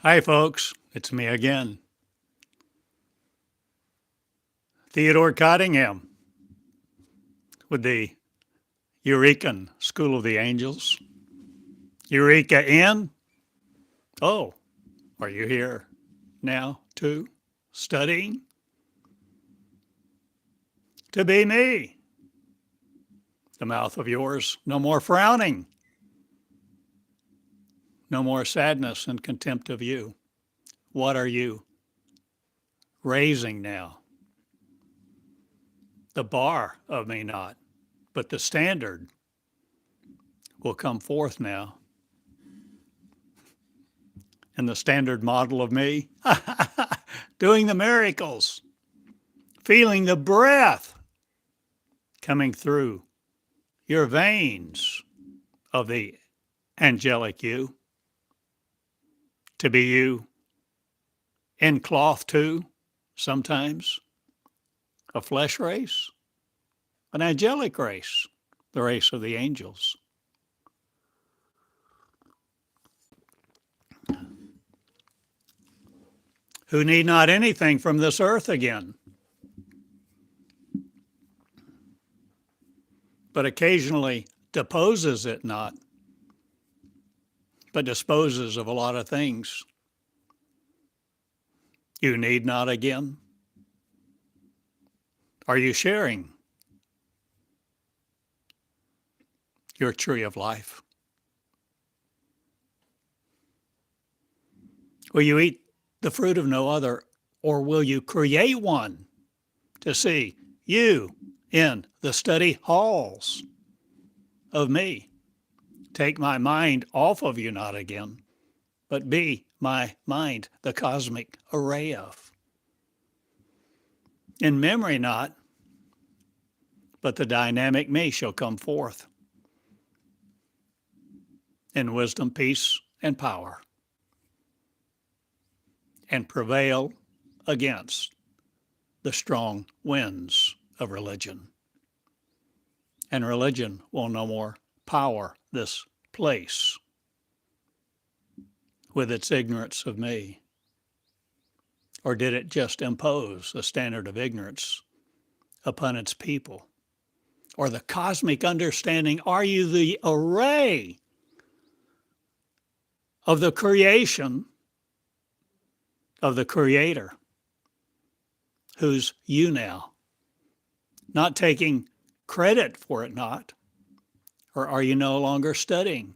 Hi, folks. It's me again, Theodore Cottingham with the Eurekan School of the Angels. Eureka in? Oh, are you here now, too? Studying? To be me. The mouth of yours, no more frowning. No more sadness and contempt of you. What are you raising now? The bar of me not, but the standard will come forth now. And the standard model of me doing the miracles, feeling the breath coming through your veins of the angelic you, to be you in cloth too, sometimes, a flesh race, an angelic race, the race of the angels. Who need not anything from this earth again, but occasionally deposes it not, but disposes of a lot of things. You need not again. Are you sharing your tree of life? Will you eat the fruit of no other, or will you create one to see you in the study halls of me? Take my mind off of you not again, but be my mind, the cosmic array of. In memory not, but the dynamic me shall come forth in wisdom, peace, and power, and prevail against the strong winds of religion. And religion will no more power this place with its ignorance of me. Or did it just impose a standard of ignorance upon its people? Or the cosmic understanding, are you the array of the creation of the Creator, who's you now, not taking credit for it not? Or are you no longer studying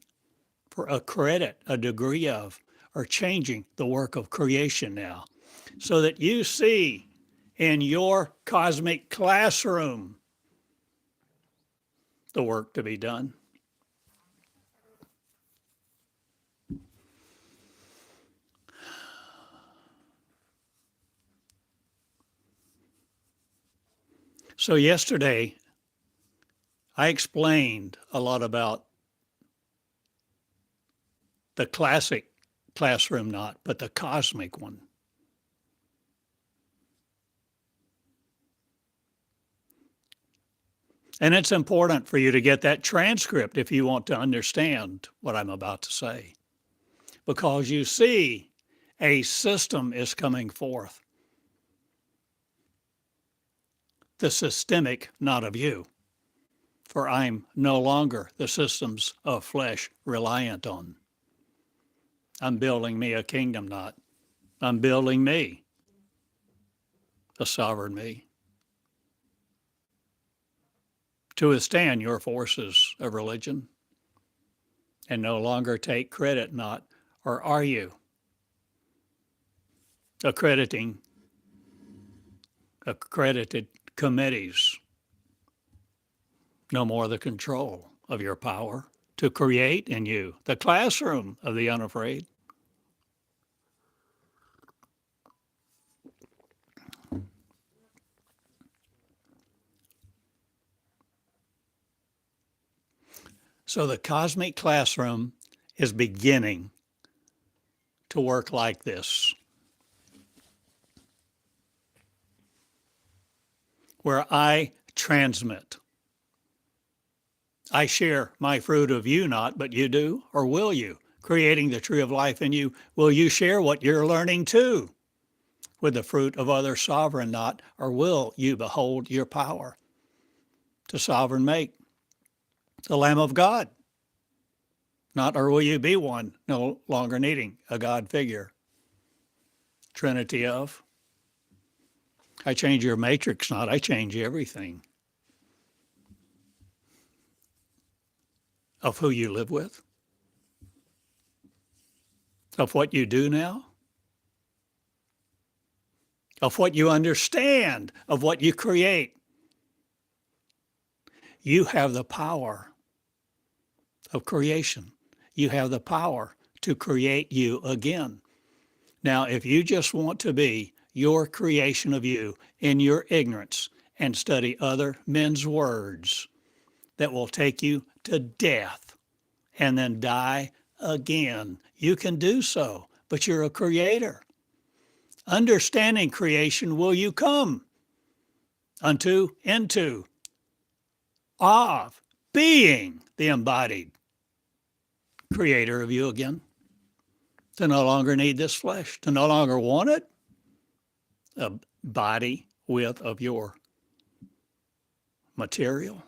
for a credit, a degree of, or changing the work of creation now, so that you see in your cosmic classroom the work to be done? So yesterday, I explained a lot about the classic classroom not, but the cosmic one. And it's important for you to get that transcript if you want to understand what I'm about to say, because you see a system is coming forth. The systemic not of you, for I'm no longer the systems of flesh reliant on. I'm building me a kingdom not. I'm building me, a sovereign me, to withstand your forces of religion and no longer take credit not, or are you accredited committees, no more the control of your power to create in you the classroom of the unafraid? So the cosmic classroom is beginning to work like this, where I transmit. I share my fruit of you not, but you do, or will you creating the tree of life in you, will you share what you're learning too with the fruit of others sovereign not, or will you behold your power to sovereign make the Lamb of God? Not, or will you be one, no longer needing a God figure? Trinity of. I change your matrix, not I change everything of who you live with, of what you do now, of what you understand, of what you create. You have the power of creation. You have the power to create you again. Now, if you just want to be your creation of you in your ignorance and study other men's words that will take you to death and then die again, you can do so, but you're a creator. Understanding creation will you come unto, into, of, being the embodied creator of you again, to no longer need this flesh, to no longer want it, a body with of your material.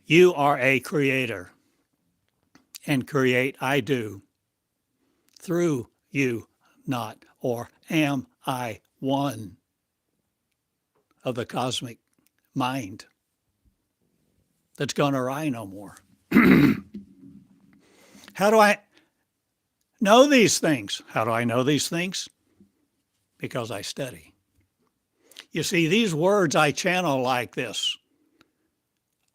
You are a creator, and create I do through you not, or am I one of the cosmic mind that's gone awry no more. How do I know these things? How do I know these things? Because I study. You see, these words I channel like this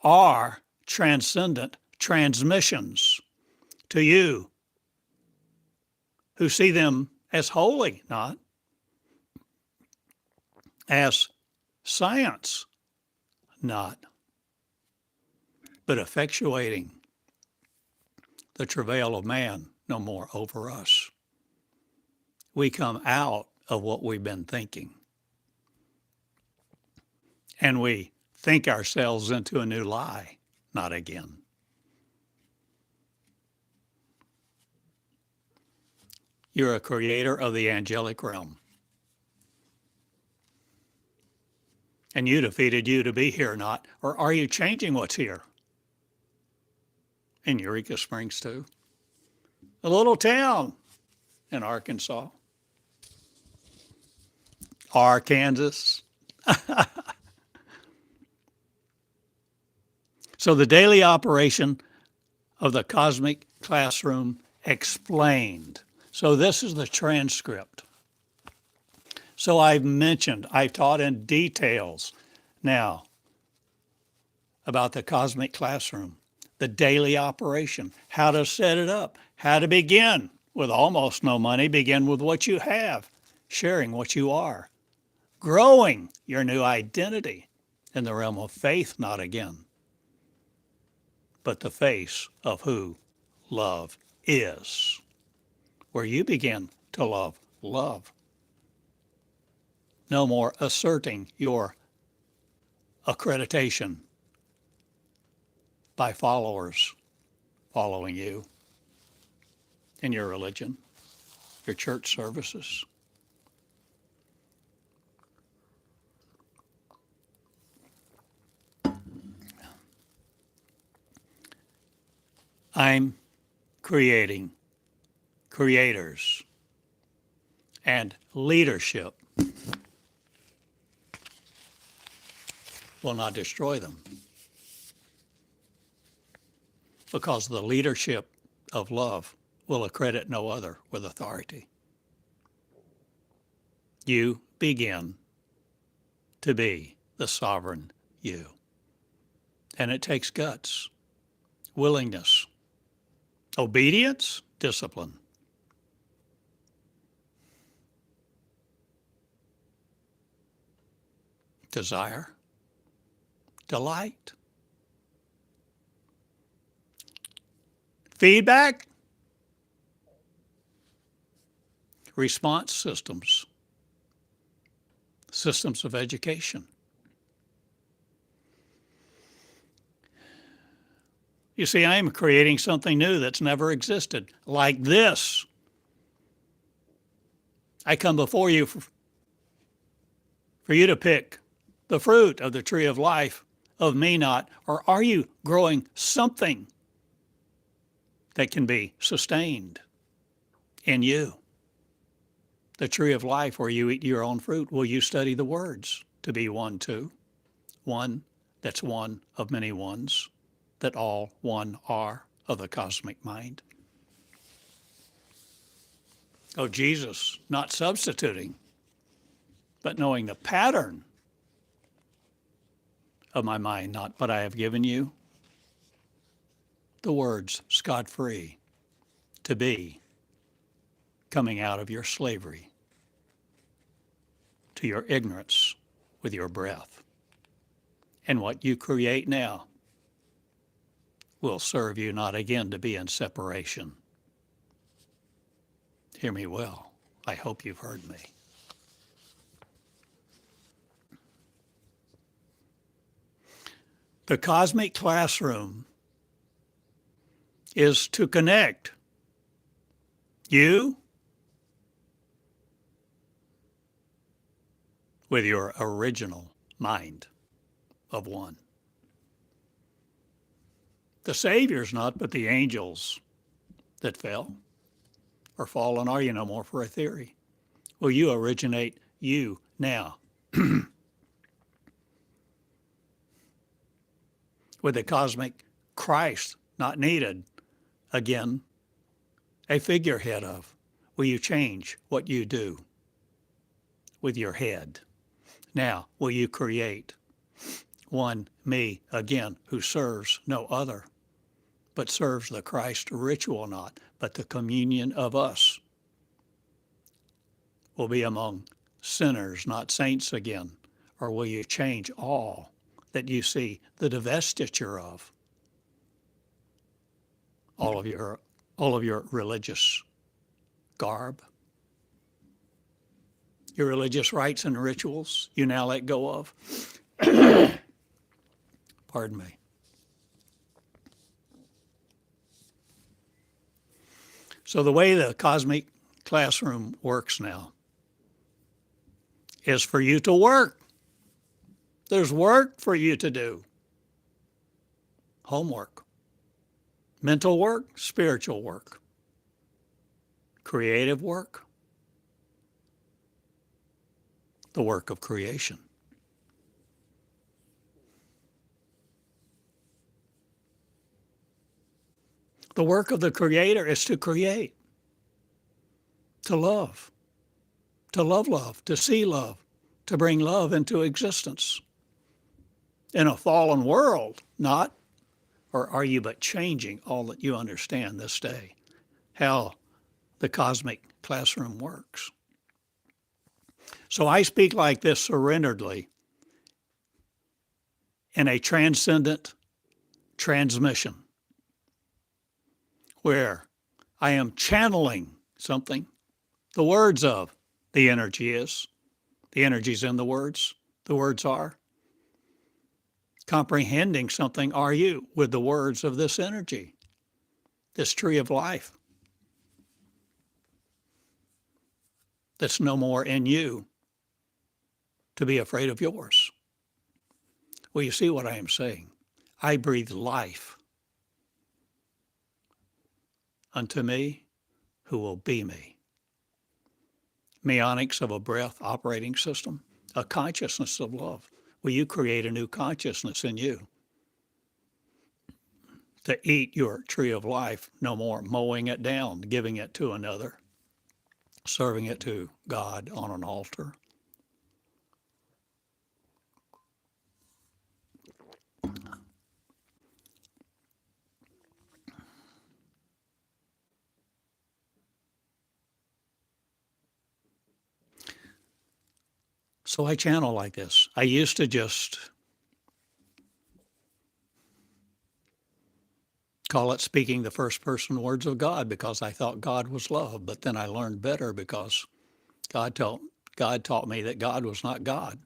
are transcendent transmissions to you who see them as holy, not as science, not, but effectuating the travail of man no more over us. We come out of what we've been thinking, and we think ourselves into a new lie, not again. You're a creator of the angelic realm. And you defeated you to be here, not, or are you changing what's here? In Eureka Springs, too. A little town in Arkansas. Arkansas. So the daily operation of the cosmic classroom explained. So this is the transcript. So I've taught in details now about the cosmic classroom, the daily operation, how to set it up, how to begin with almost no money, begin with what you have, sharing what you are, growing your new identity in the realm of faith, not again, but the face of who love is, where you begin to love love. No more asserting your accreditation by followers following you in your religion, your church services. I'm creating creators, and leadership will not destroy them, because the leadership of love will accredit no other with authority. You begin to be the sovereign you. And it takes guts, willingness, obedience, discipline. Desire, delight, feedback, response systems, systems of education. You see, I am creating something new that's never existed, like this. I come before you for you to pick the fruit of the tree of life of me not, or are you growing something that can be sustained in you? The tree of life where you eat your own fruit, will you study the words to be one too? One that's one of many ones, that all one are of the cosmic mind. Oh, Jesus, not substituting, but knowing the pattern of my mind, not but I have given you the words scot-free to be coming out of your slavery to your ignorance with your breath. And what you create now will serve you not again to be in separation. Hear me well. I hope you've heard me. The cosmic classroom is to connect you with your original mind of one. The Savior's not, but the angels that fell or fallen are you no more for a theory. Will you originate you now? With the cosmic Christ not needed, again, a figurehead of, will you change what you do with your head? Now, will you create one me again who serves no other, but serves the Christ ritual not, but the communion of us will be among sinners, not saints again? Or will you change all that you see the divestiture of all of your religious garb, your religious rites and rituals you now let go of? Pardon me. So the way the cosmic classroom works now is for you to work. There's work for you to do. Homework, mental work, spiritual work, creative work, the work of creation. The work of the Creator is to create, to love, to see love, to bring love into existence. In a fallen world, not, or are you but changing all that you understand this day, how the cosmic classroom works? So I speak like this surrenderedly in a transcendent transmission where I am channeling something. The words of the energy is. The energy's in the words are. Comprehending something are you with the words of this energy, this tree of life that's no more in you to be afraid of yours. Well, you see what I am saying. I breathe life unto me who will be me. Meonics of a breath operating system, a consciousness of love. Will you create a new consciousness in you to eat your tree of life, no more mowing it down, giving it to another, serving it to God on an altar? So I channel like this. I used to just call it speaking the first person words of God because I thought God was love. But then I learned better because God taught me that God was not God.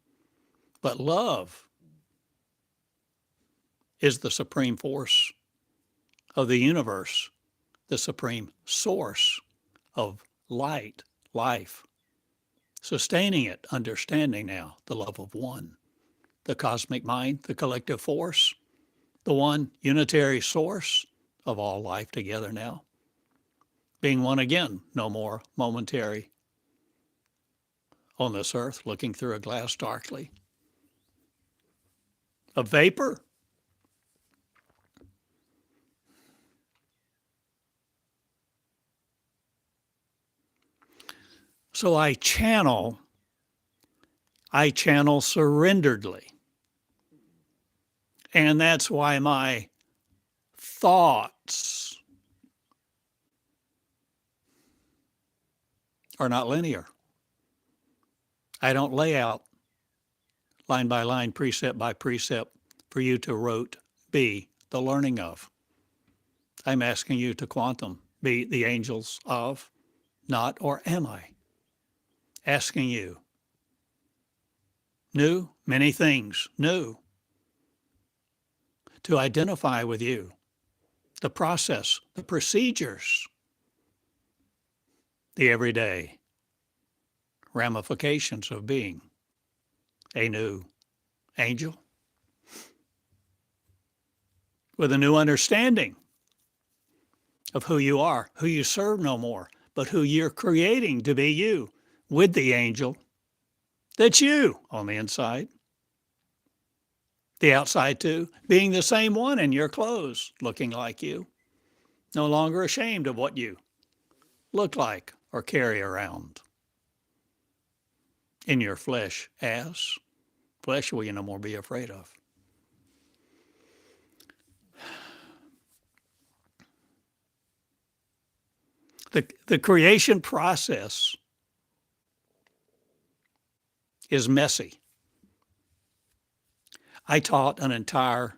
But love is the supreme force of the universe, the supreme source of light, life, sustaining it, understanding now the love of one, the cosmic mind, the collective force, the one unitary source of all life together now, being one again, no more momentary on this earth, looking through a glass darkly. A vapor. So I channel surrenderedly. And that's why my thoughts are not linear. I don't lay out line by line, precept by precept for you to rote be the learning of. I'm asking you to quantum be the angels of, not or am I? Asking you. New, many things, new. To identify with you, the process, the procedures, the everyday ramifications of being a new angel with a new understanding of who you are, who you serve no more, but who you're creating to be you with the angel that's you on the inside. The outside too, being the same one in your clothes, looking like you, no longer ashamed of what you look like or carry around. In your flesh as flesh will you no more be afraid of. The creation process is messy. I taught an entire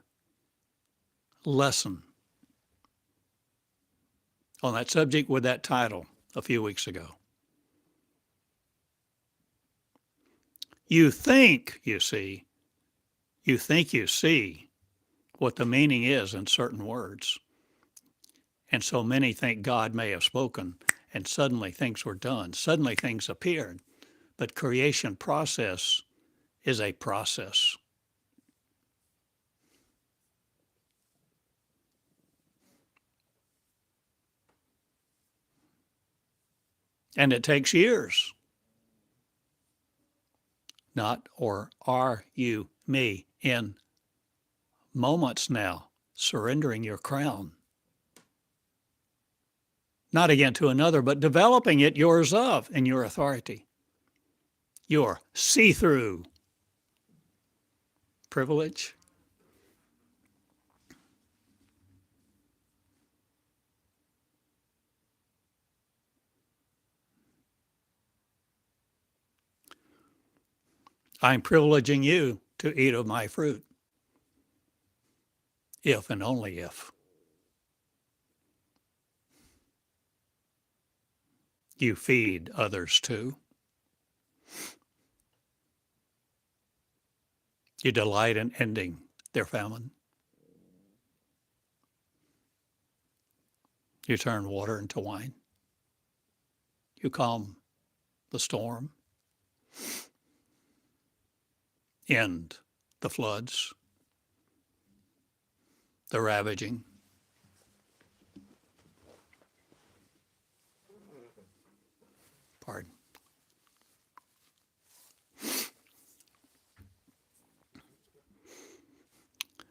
lesson on that subject with that title a few weeks ago. You think you see what the meaning is in certain words. And so many think God may have spoken, and suddenly things were done. Suddenly things appeared. But creation process is a process. And it takes years. Not, or are you me, in moments now, surrendering your crown. Not again to another, but developing it yours of in your authority. Your see-through privilege. I'm privileging you to eat of my fruit. If and only if you feed others too. You delight in ending their famine. You turn water into wine. You calm the storm. End the floods, the ravaging. Pardon.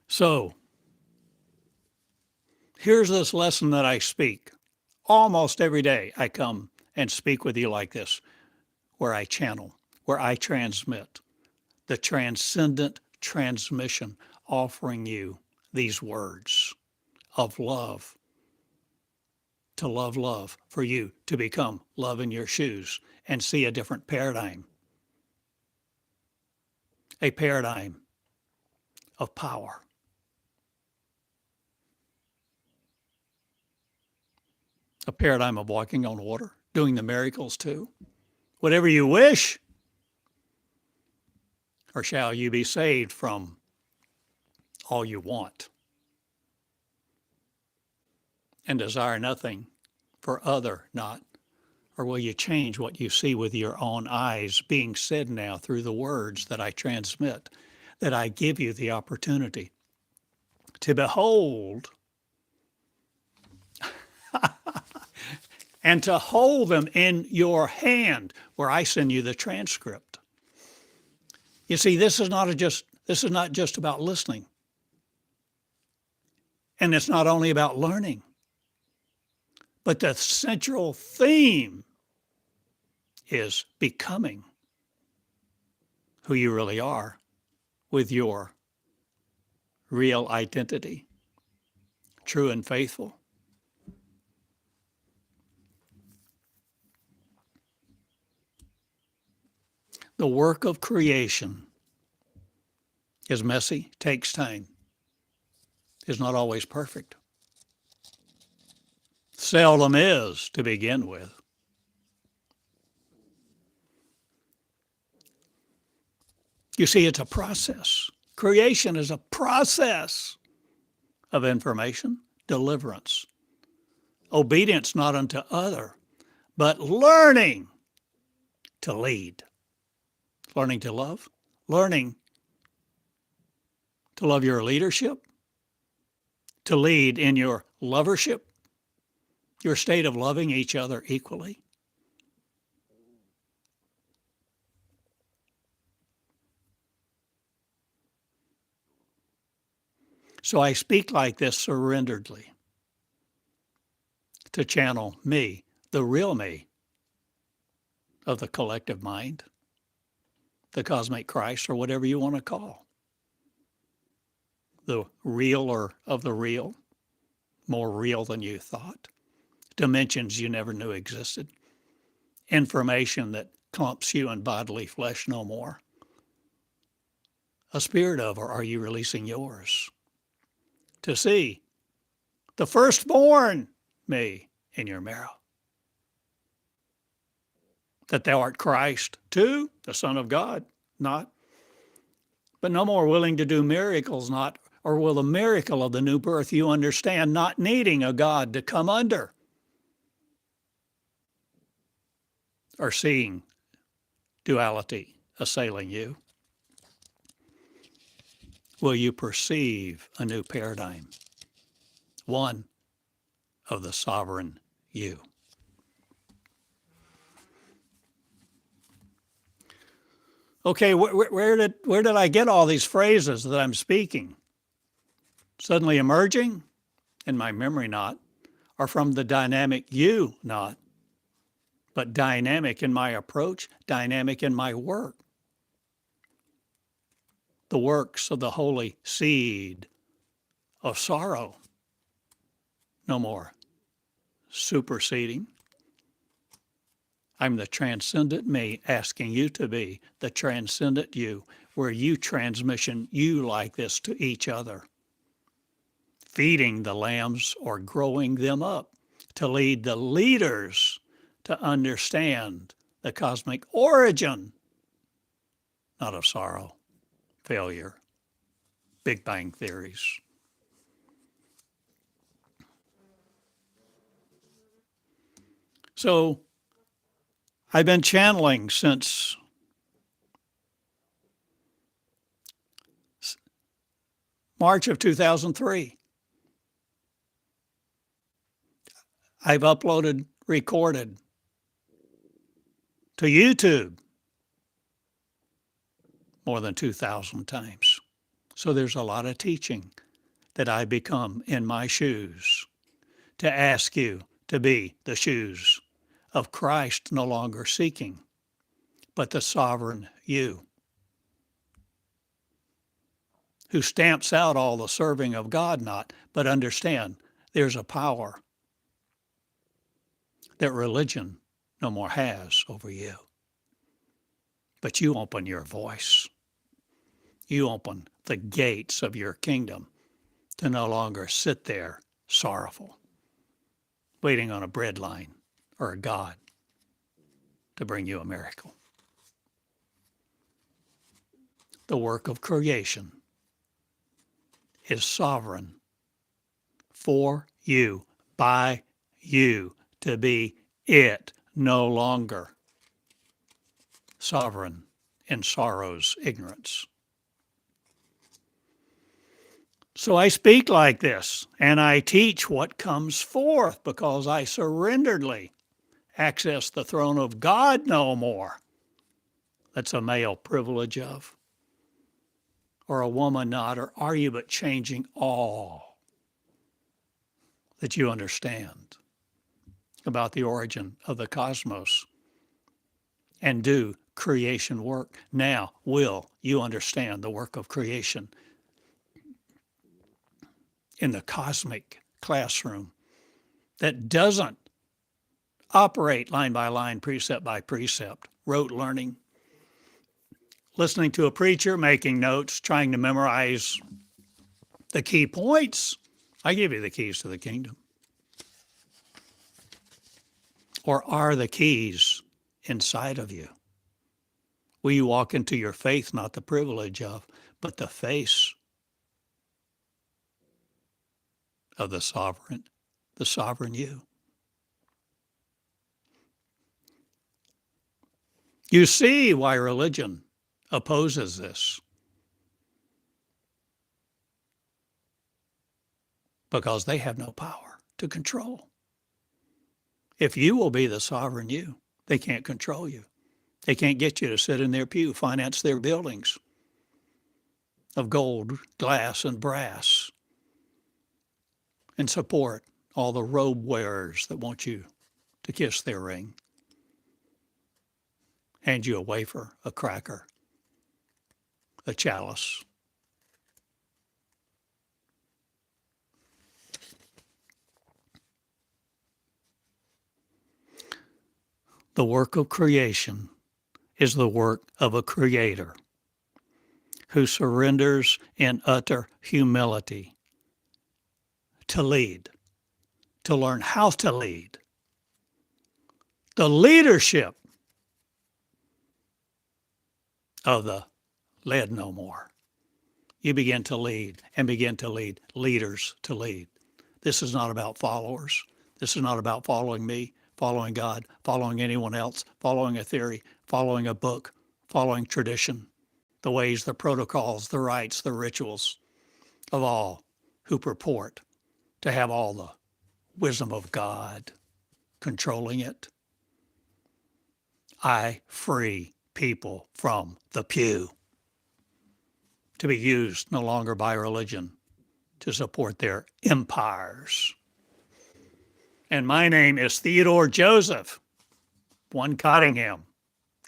So, here's this lesson that I speak. Almost every day I come and speak with you like this, where I channel, where I transmit the transcendent transmission, offering you these words of love, to love love, for you to become love in your shoes and see a different paradigm, a paradigm of power. A paradigm of walking on water, doing the miracles too. Whatever you wish, or shall you be saved from all you want? and desire nothing for other not? Or will you change what you see with your own eyes being said now through the words that I transmit, that I give you the opportunity to behold and to hold them in your hand where I send you the transcript? You see, this is not just about listening. And it's not only about learning, but the central theme is becoming who you really are with your real identity, true and faithful. The work of creation is messy, takes time, is not always perfect. Seldom is to begin with. You see, it's a process. Creation is a process of information, deliverance, obedience not unto other, but learning to lead, learning to love, learning to love your leadership, to lead in your lovership, your state of loving each other equally. So I speak like this surrenderedly to channel me, the real me of the collective mind, the cosmic Christ, or whatever you want to call. The realer of the real, more real than you thought, dimensions you never knew existed, information that clumps you in bodily flesh no more. A spirit of, or are you releasing yours? To see the firstborn me in your marrow. That thou art Christ too, the Son of God, not. But no more willing to do miracles, not, or will the miracle of the new birth you understand, not needing a God to come under, or seeing duality assailing you. Will you perceive a new paradigm, one of the sovereign you? Okay, where did I get all these phrases that I'm speaking? Suddenly emerging in my memory, not, or from the dynamic you, not, but dynamic in my approach, dynamic in my work. The works of the holy seed of sorrow, no more superseding. I'm the transcendent me asking you to be the transcendent you, where you transmission you like this to each other, feeding the lambs or growing them up to lead the leaders to understand the cosmic origin, not of sorrow, failure, Big Bang theories. So I've been channeling since March of 2003. I've uploaded, recorded to YouTube more than 2,000 times. So there's a lot of teaching that I become in my shoes to ask you to be the shoes of Christ, no longer seeking, but the sovereign you, who stamps out all the serving of God not, but understand there's a power that religion no more has over you. But you open your voice. You open the gates of your kingdom to no longer sit there sorrowful, waiting on a bread line or a God to bring you a miracle. The work of creation is sovereign for you by you to be it, no longer sovereign in sorrow's ignorance. So I speak like this, and I teach what comes forth, because I surrenderedly access the throne of God no more. That's a male privilege of, or a woman not, or are you but changing all that you understand about the origin of the cosmos and do creation work? Now, will you understand the work of creation in the cosmic classroom that doesn't operate line by line, precept by precept, rote learning, listening to a preacher, making notes, trying to memorize the key points? I give you the keys to the kingdom. Or are the keys inside of you? Will you walk into your faith, not the privilege of, but the face of the sovereign you? You see why religion opposes this. Because they have no power to control. If you will be the sovereign you, they can't control you. They can't get you to sit in their pew, finance their buildings of gold, glass, and brass, and support all the robe wearers that want you to kiss their ring, hand you a wafer, a cracker, a chalice. The work of creation is the work of a creator who surrenders in utter humility to lead, to learn how to lead. The leadership of the led no more. You begin to lead and begin to lead leaders to lead. This is not about followers. This is not about following me, following God, following anyone else, following a theory, following a book, following tradition, the ways, the protocols, the rites, the rituals of all who purport to have all the wisdom of God controlling it. I free people from the pew to be used no longer by religion to support their empires. And my name is Theodore Joseph, one Cottingham.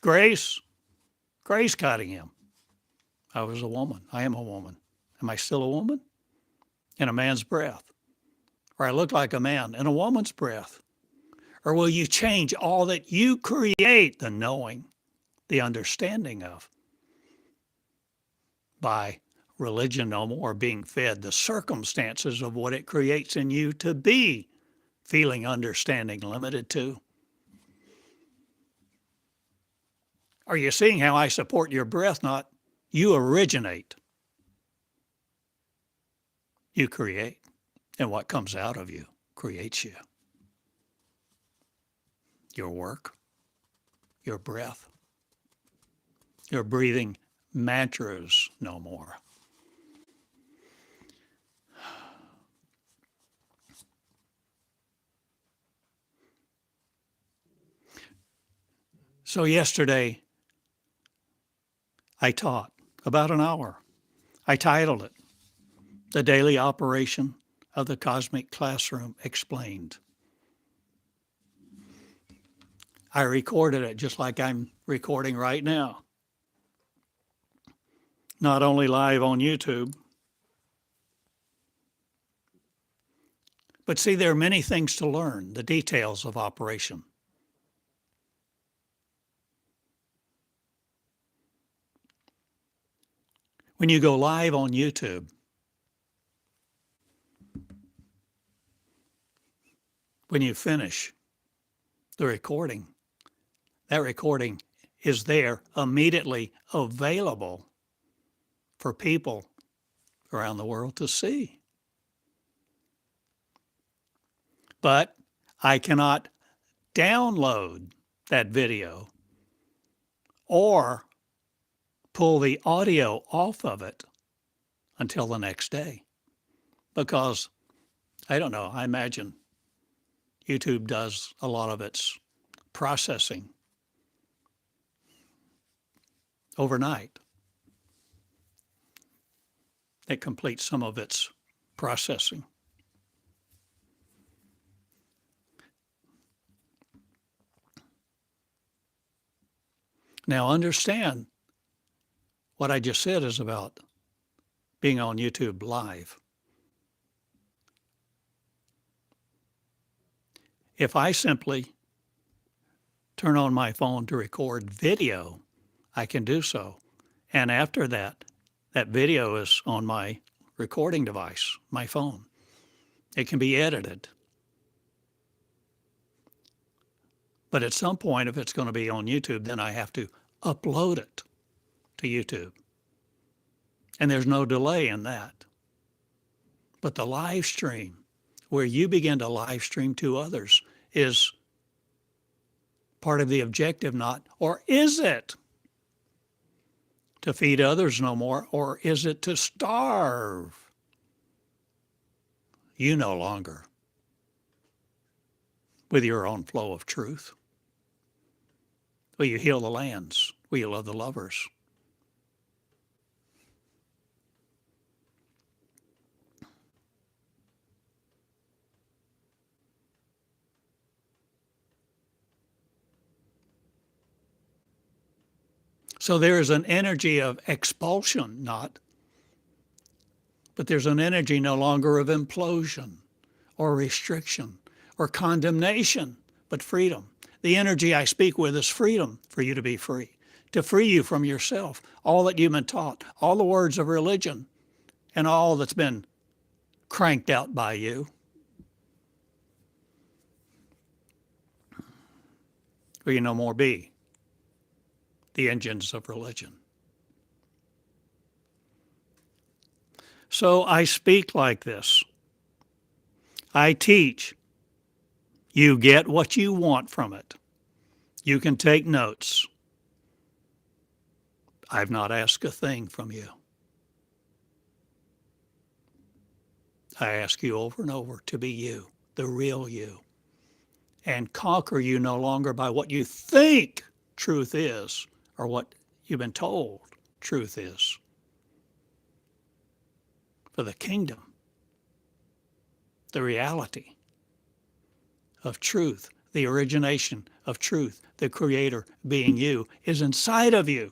Grace Cottingham. I was a woman. I am a woman. Am I still a woman? In a man's breath. Or I look like a man in a woman's breath. Or will you change all that you create, the knowing, the understanding of, by religion no more being fed the circumstances of what it creates in you to be feeling, understanding, limited to? Are you seeing how I support your breath? Not you originate. You create. And what comes out of you creates you. Your work, your breath, your breathing mantras no more. So yesterday, I taught about an hour. I titled it, The Daily Operation of the Cosmic Classroom Explained. I recorded it just like I'm recording right now. Not only live on YouTube, but see, there are many things to learn, the details of operation. When you go live on YouTube, when you finish the recording, that recording is there immediately available for people around the world to see. But I cannot download that video or pull the audio off of it until the next day because I don't know, I imagine YouTube does a lot of its processing overnight. It completes some of its processing. Now understand what I just said is about being on YouTube Live. If I simply turn on my phone to record video, I can do so. And after that, that video is on my recording device, my phone. It can be edited. But at some point, if it's going to be on YouTube, then I have to upload it to YouTube. And there's no delay in that. But the live stream, where you begin to live stream to others, is part of the objective, not, or is it to feed others no more, or is it to starve you no longer with your own flow of truth? Will you heal the lands? Will you love the lovers? So there is an energy of expulsion, but there's an energy no longer of implosion or restriction or condemnation, but freedom. The energy I speak with is freedom for you to be free, to free you from yourself, all that you've been taught, all the words of religion, and all that's been cranked out by you. Will you no more be the engines of religion? So I speak like this. I teach. You get what you want from it. You can take notes. I've not asked a thing from you. I ask you over and over to be you, the real you, and conquer you no longer by what you think truth is or what you've been told truth is. For the kingdom, the reality of truth, the origination of truth, the creator being you, is inside of you.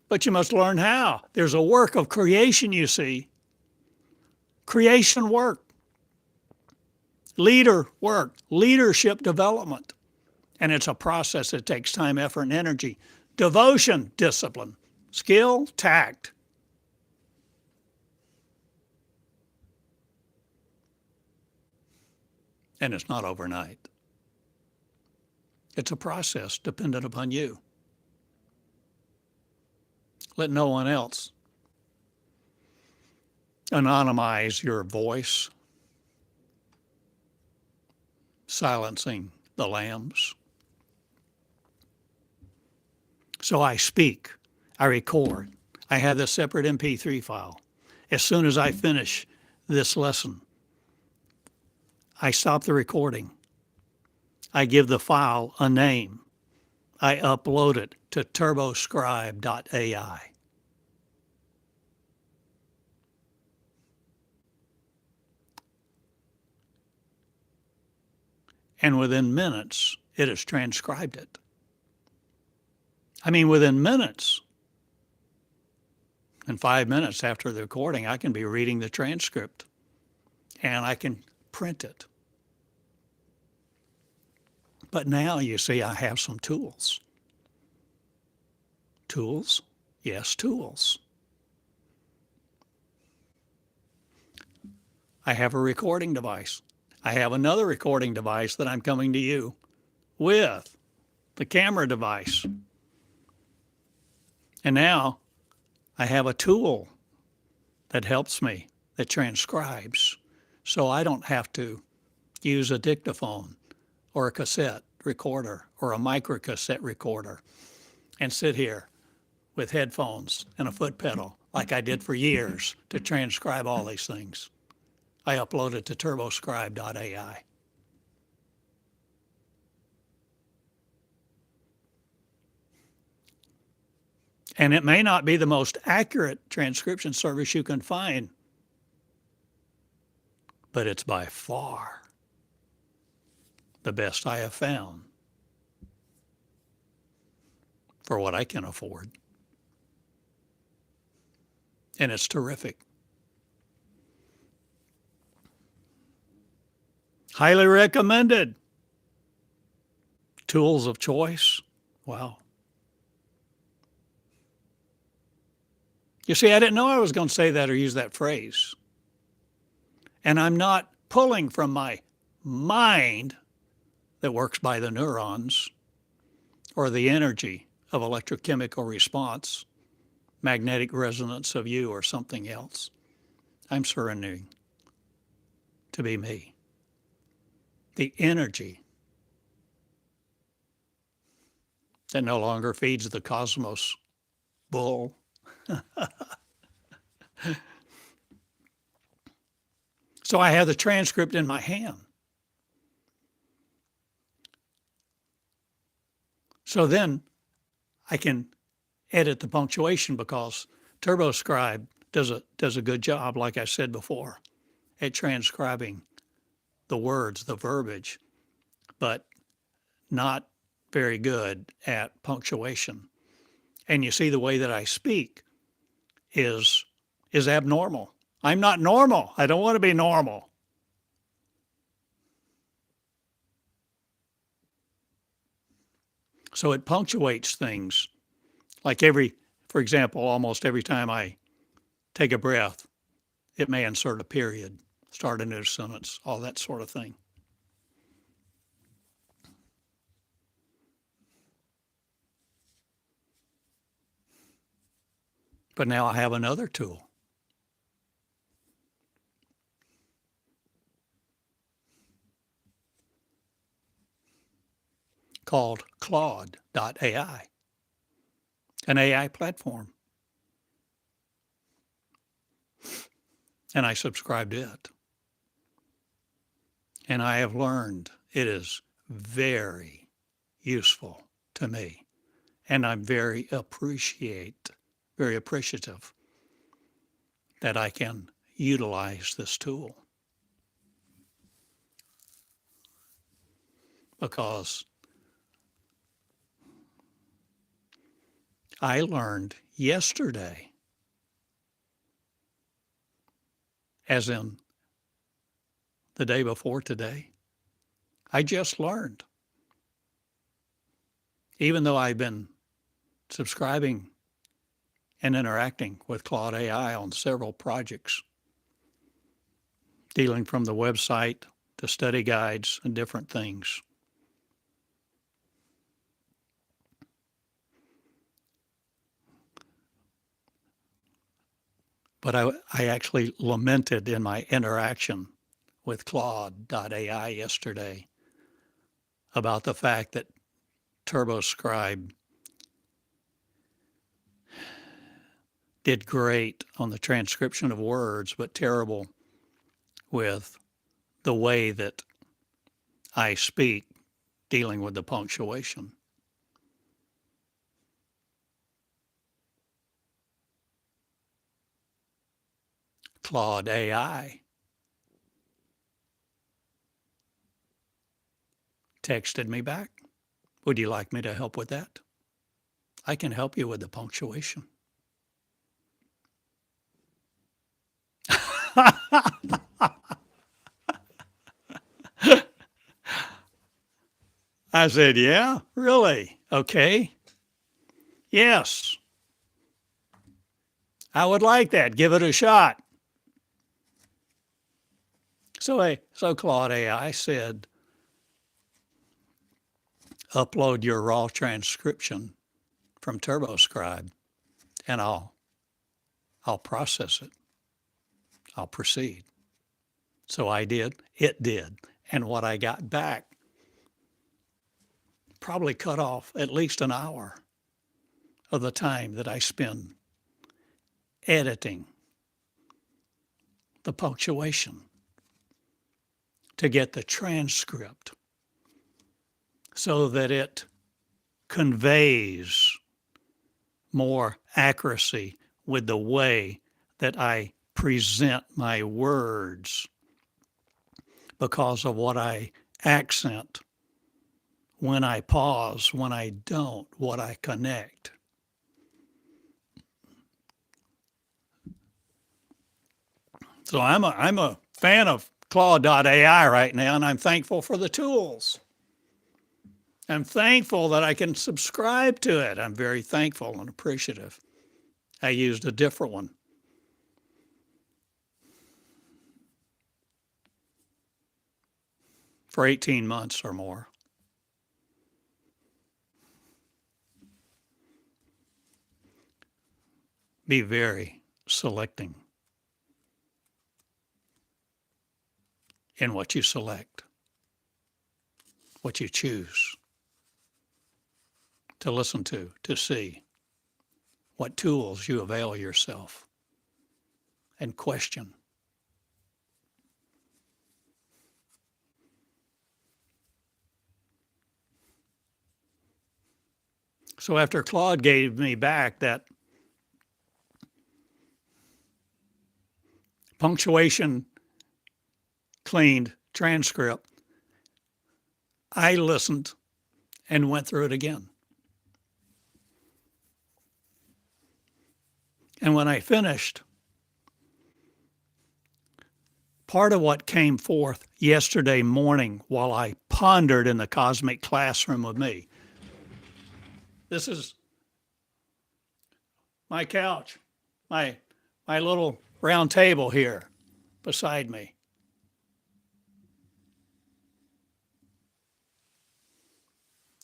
But you must learn how. There's a work of creation, you see. Creation work. Leader work. Leadership development. And it's a process that takes time, effort, and energy. Devotion, discipline. Skill, tact. And it's not overnight. It's a process dependent upon you. Let no one else anonymize your voice, silencing the lambs. So I speak, I record, I have this separate MP3 file. As soon as I finish this lesson, I stop the recording. I give the file a name. I upload it to turboscribe.ai. And within minutes, it has transcribed it. I mean, within minutes. In 5 minutes after the recording, I can be reading the transcript and I can print it. But now, you see, I have some tools. Tools? Yes, tools. I have a recording device. I have another recording device that I'm coming to you with, the camera device. And now I have a tool that helps me, that transcribes so I don't have to use a dictaphone or a cassette recorder or a micro cassette recorder and sit here with headphones and a foot pedal like I did for years to transcribe all these things. I upload it to turboscribe.ai. And it may not be the most accurate transcription service you can find, but it's by far the best I have found for what I can afford. And it's terrific. Highly recommended. Tools of choice. Wow. You see, I didn't know I was going to say that or use that phrase. And I'm not pulling from my mind that works by the neurons or the energy of electrochemical response, magnetic resonance of you or something else. I'm surrendering to be me. The energy that no longer feeds the cosmos bull. So I have the transcript in my hand. So then I can edit the punctuation because TurboScribe does a good job, like I said before, at transcribing the words, the verbiage, but not very good at punctuation. And you see the way that I speak is abnormal. I'm not normal. I don't want to be normal. So it punctuates things like for example, almost every time I take a breath, it may insert a period, start a new sentence, all that sort of thing. But now I have another tool called Claude.ai, an AI platform. And I subscribe to it. And I have learned it is very useful to me. And I'm very appreciative that I can utilize this tool. Because I learned yesterday, as in the day before today, I just learned. Even though I've been subscribing and interacting with Claude AI on several projects, dealing from the website to study guides and different things. But I actually lamented in my interaction with Claude.ai yesterday about the fact that TurboScribe did great on the transcription of words, but terrible with the way that I speak, dealing with the punctuation. Claude AI texted me back. Would you like me to help with that? I can help you with the punctuation. I said, yeah, really? Okay. Yes. I would like that. Give it a shot. So Claude AI said, upload your raw transcription from TurboScribe and I'll process it. I'll proceed. So I did, it did. And what I got back probably cut off at least an hour of the time that I spend editing the punctuation to get the transcript so that it conveys more accuracy with the way that I present my words because of what I accent, when I pause, when I don't, what I connect. So I'm a fan of Claude.ai right now, and I'm thankful for the tools. I'm thankful that I can subscribe to it. I'm very thankful and appreciative. I used a different one for 18 months or more. Be very selecting in what you select, what you choose to listen to see, what tools you avail yourself, and question. So after Claude gave me back that punctuation cleaned transcript, I listened and went through it again. And when I finished, part of what came forth yesterday morning while I pondered in the cosmic classroom with me, this is my couch, my little round table here beside me.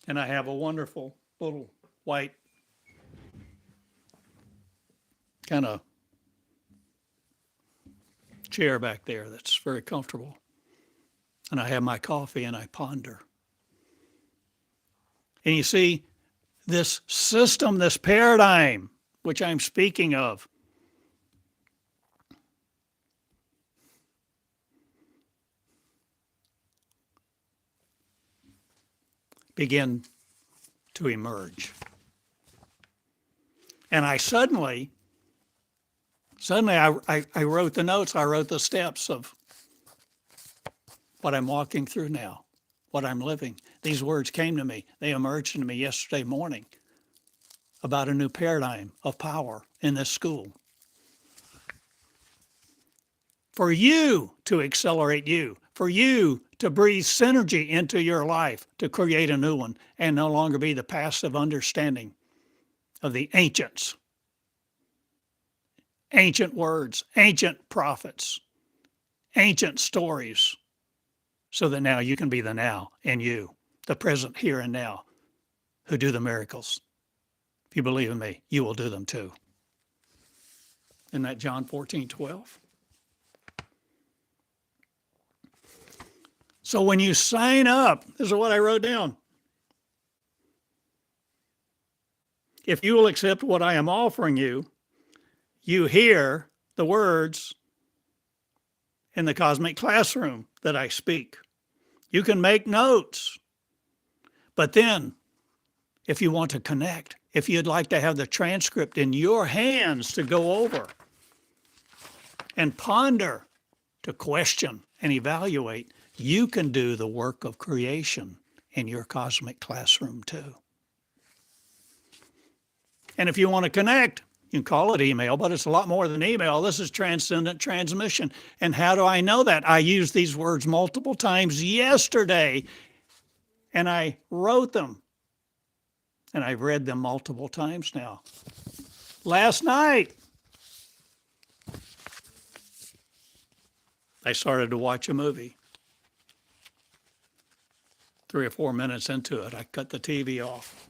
And I have a wonderful little white kind of chair back there that's very comfortable. And I have my coffee and I ponder. And you see, this system, this paradigm, which I'm speaking of, begin to emerge. And I suddenly I wrote the notes, I wrote the steps of what I'm walking through now, what I'm living. These words came to me. They emerged into me yesterday morning about a new paradigm of power in this school. For you to accelerate you, for you to breathe synergy into your life, to create a new one and no longer be the passive understanding of the ancients, ancient words, ancient prophets, ancient stories, so that now you can be the now in you, the present here and now, who do the miracles. If you believe in me, you will do them too. Isn't that John 14:12? So when you sign up, this is what I wrote down. If you will accept what I am offering you, you hear the words in the cosmic classroom that I speak. You can make notes. But then, if you want to connect, if you'd like to have the transcript in your hands to go over and ponder, to question and evaluate, you can do the work of creation in your cosmic classroom too. And if you want to connect, you can call it email, but it's a lot more than email. This is transcendent transmission. And how do I know that? I used these words multiple times yesterday, and I wrote them. And I've read them multiple times now. Last night, I started to watch a movie. 3 or 4 minutes into it, I cut the TV off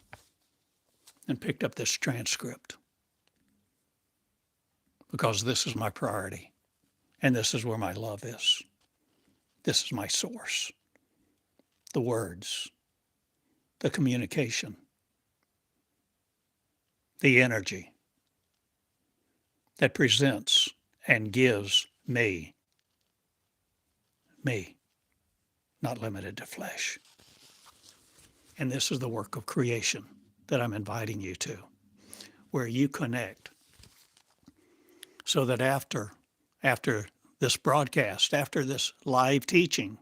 and picked up this transcript because this is my priority and this is where my love is. This is my source. The words, the communication, the energy that presents and gives me, not limited to flesh. And this is the work of creation that I'm inviting you to, where you connect so that after this broadcast, after this live teaching,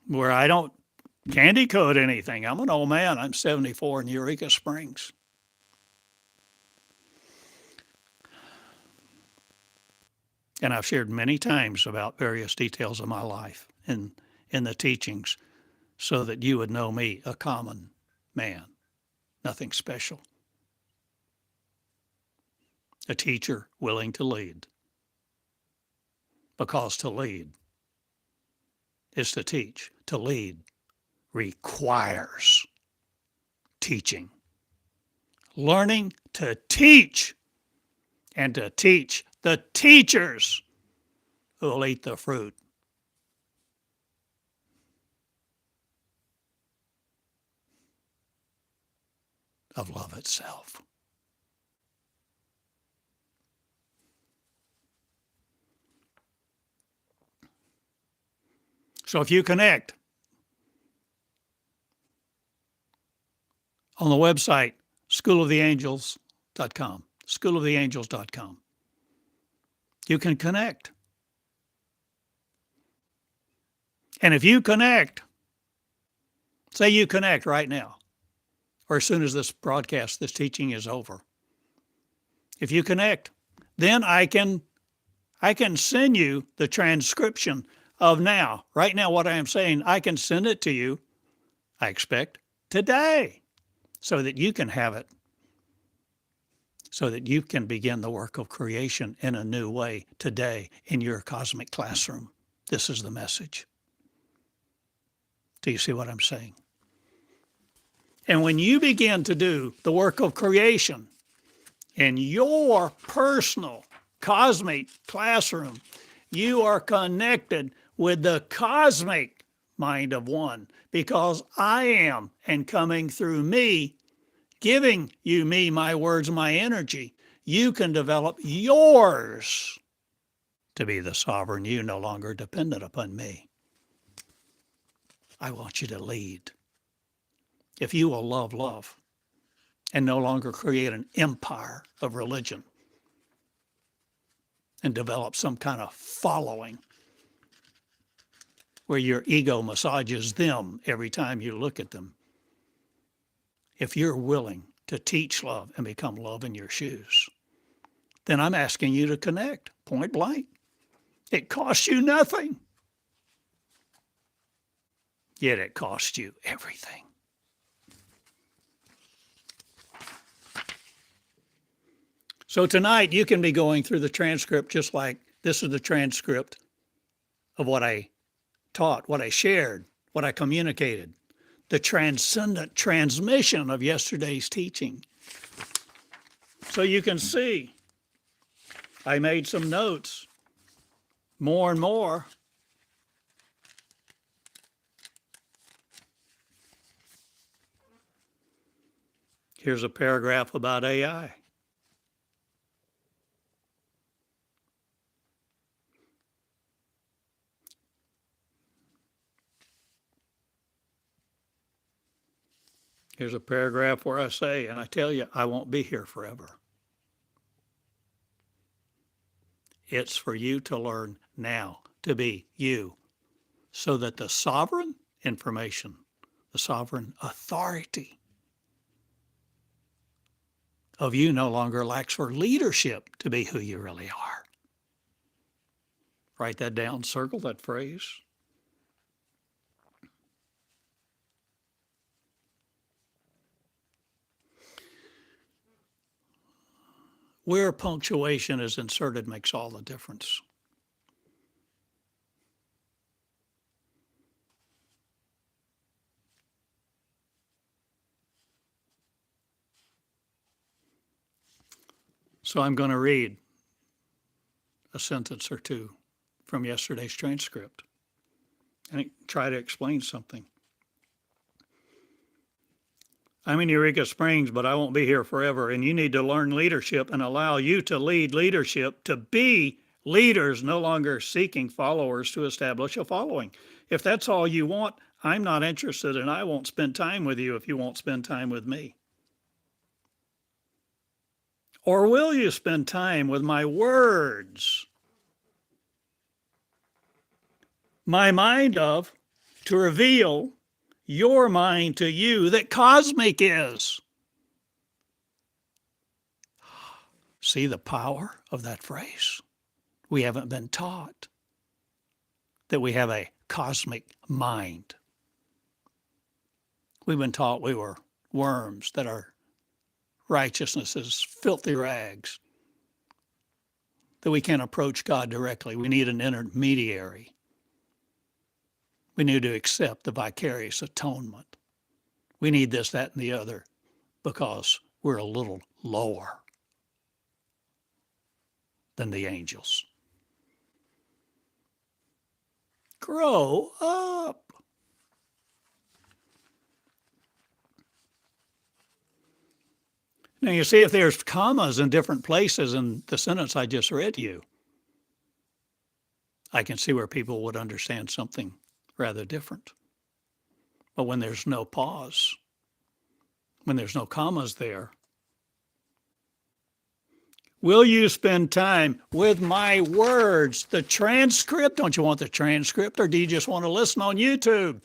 where I don't candy coat anything. I'm an old man. I'm 74 in Eureka Springs. And I've shared many times about various details of my life in the teachings so that you would know me, a common man, nothing special. A teacher willing to lead. Because to lead is to teach. To lead requires teaching. Learning to teach and to teach the teachers who will eat the fruit of love itself. So if you connect on the website, schooloftheangels.com, schooloftheangels.com, you can connect. And if you connect, say you connect right now, or as soon as this broadcast, this teaching is over. If you connect, then I can send you the transcription of now. Right now, what I am saying, I can send it to you, I expect, today, so that you can have it, so that you can begin the work of creation in a new way today in your cosmic classroom. This is the message. Do you see what I'm saying? And when you begin to do the work of creation in your personal cosmic classroom, you are connected with the cosmic mind of one, because I am, and coming through me, giving you me, my words, my energy, you can develop yours to be the sovereign you, no longer dependent upon me. I want you to lead. If you will love, and no longer create an empire of religion and develop some kind of following where your ego massages them every time you look at them. If you're willing to teach love and become love in your shoes, then I'm asking you to connect, point blank. It costs you nothing, yet it costs you everything. So tonight you can be going through the transcript just like this is the transcript of what I taught, what I shared, what I communicated, the transcendent transmission of yesterday's teaching. So you can see I made some notes, more and more. Here's a paragraph about AI. Here's a paragraph where I say, and I tell you, I won't be here forever. It's for you to learn now to be you, so that the sovereign information, the sovereign authority of you no longer lacks for leadership to be who you really are. Write that down, circle that phrase. Where punctuation is inserted makes all the difference. So I'm going to read a sentence or two from yesterday's transcript. and try to explain something. I'm in Eureka Springs, but I won't be here forever, and you need to learn leadership and allow you to lead leadership, to be leaders, no longer seeking followers to establish a following. If that's all you want, I'm not interested, and I won't spend time with you if you won't spend time with me. Or will you spend time with my words? My mind of, to reveal your mind to you that cosmic is. See the power of that phrase? We haven't been taught that we have a cosmic mind. We've been taught we were worms, that our righteousness is filthy rags, that we can't approach God directly. We need an intermediary. We need to accept the vicarious atonement. We need this, that, and the other because we're a little lower than the angels. Grow up. Now, you see, if there's commas in different places in the sentence I just read to you, I can see where people would understand something rather different. But when there's no pause, when there's no commas there, will you spend time with my words? The transcript, don't you want the transcript, or do you just want to listen on YouTube?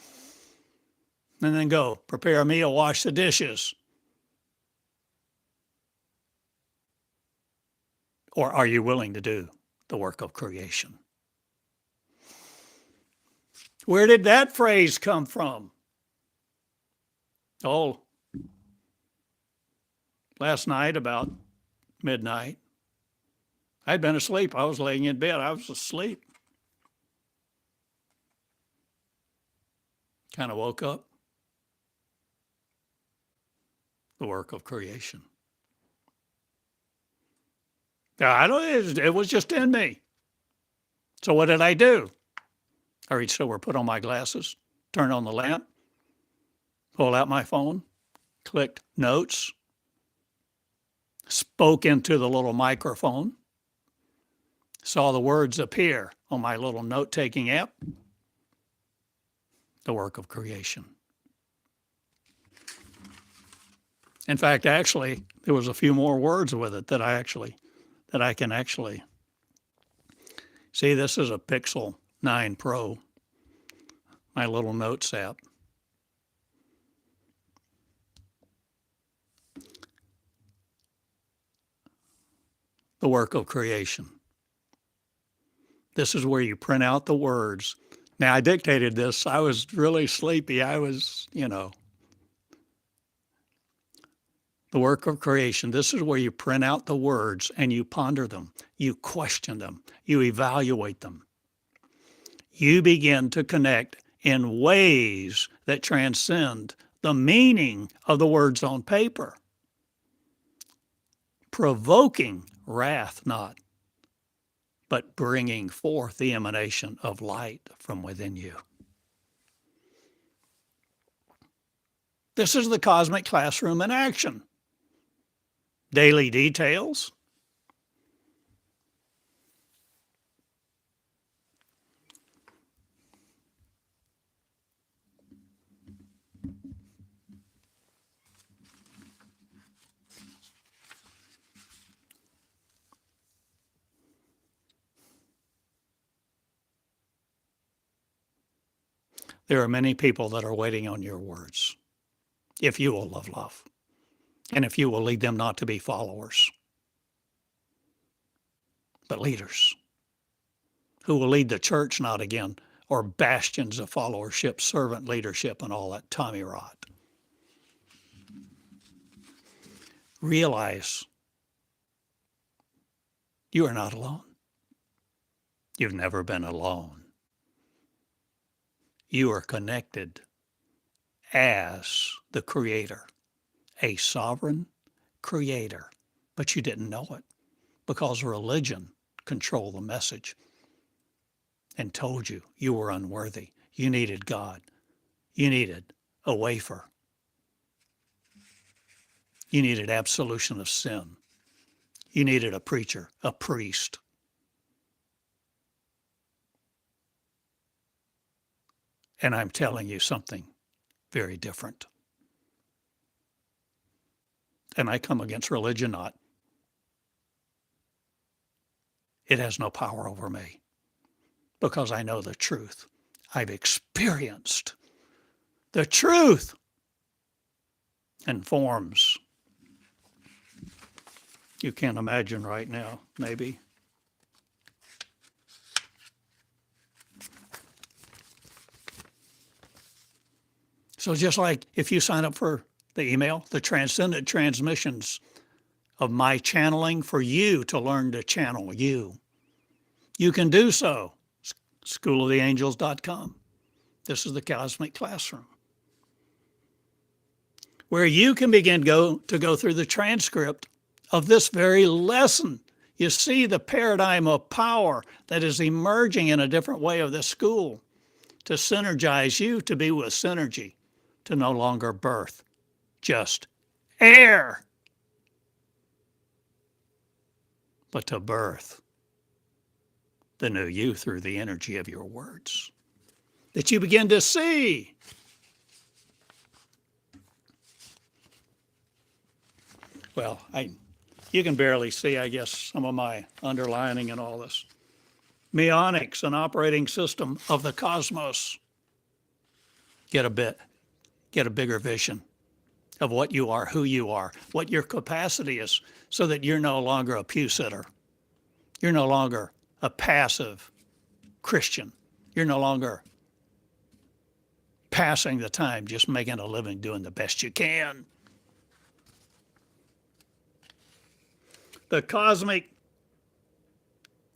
And then go prepare a meal, wash the dishes. Or are you willing to do the work of creation? Where did that phrase come from? Oh, last night about midnight, I'd been asleep. I was laying in bed. I was asleep. Kind of woke up. The work of creation. It was just in me. So what did I do? I reached over, put on my glasses, turned on the lamp, pulled out my phone, clicked notes, spoke into the little microphone, saw the words appear on my little note-taking app. The work of creation. In fact, actually, there was a few more words with it that I can actually see. This is a Pixel 9 Pro, my little notes app. The work of creation. This is where you print out the words. Now, I dictated this. I was really sleepy. I was, the work of creation. This is where you print out the words and you ponder them. You question them. You evaluate them. You begin to connect in ways that transcend the meaning of the words on paper, provoking wrath not, but bringing forth the emanation of light from within you. This is the cosmic classroom in action. Daily details. There are many people that are waiting on your words. If you will love, and if you will lead them not to be followers, but leaders who will lead the church not again, or bastions of followership, servant leadership, and all that tommy rot. Realize you are not alone. You've never been alone. You are connected as the creator, a sovereign creator, but you didn't know it because religion controlled the message and told you you were unworthy. You needed God. You needed a wafer. You needed absolution of sin. You needed a preacher, a priest. And I'm telling you something very different. And I come against religion not. It has no power over me because I know the truth. I've experienced the truth in forms you can't imagine right now, maybe. So just like if you sign up for the email, the transcendent transmissions of my channeling for you to learn to channel you, you can do so. schooloftheangels.com. This is the Cosmic Classroom, where you can begin to go through the transcript of this very lesson. You see the paradigm of power that is emerging in a different way of this school to synergize you to be with synergy, to no longer birth just air, but to birth the new you through the energy of your words that you begin to see. Well, you can barely see, I guess, some of my underlining and all this. Meonics, an operating system of the cosmos. Get a bigger vision of what you are, who you are, what your capacity is, so that you're no longer a pew sitter. You're no longer a passive Christian. You're no longer passing the time, just making a living, doing the best you can. The Cosmic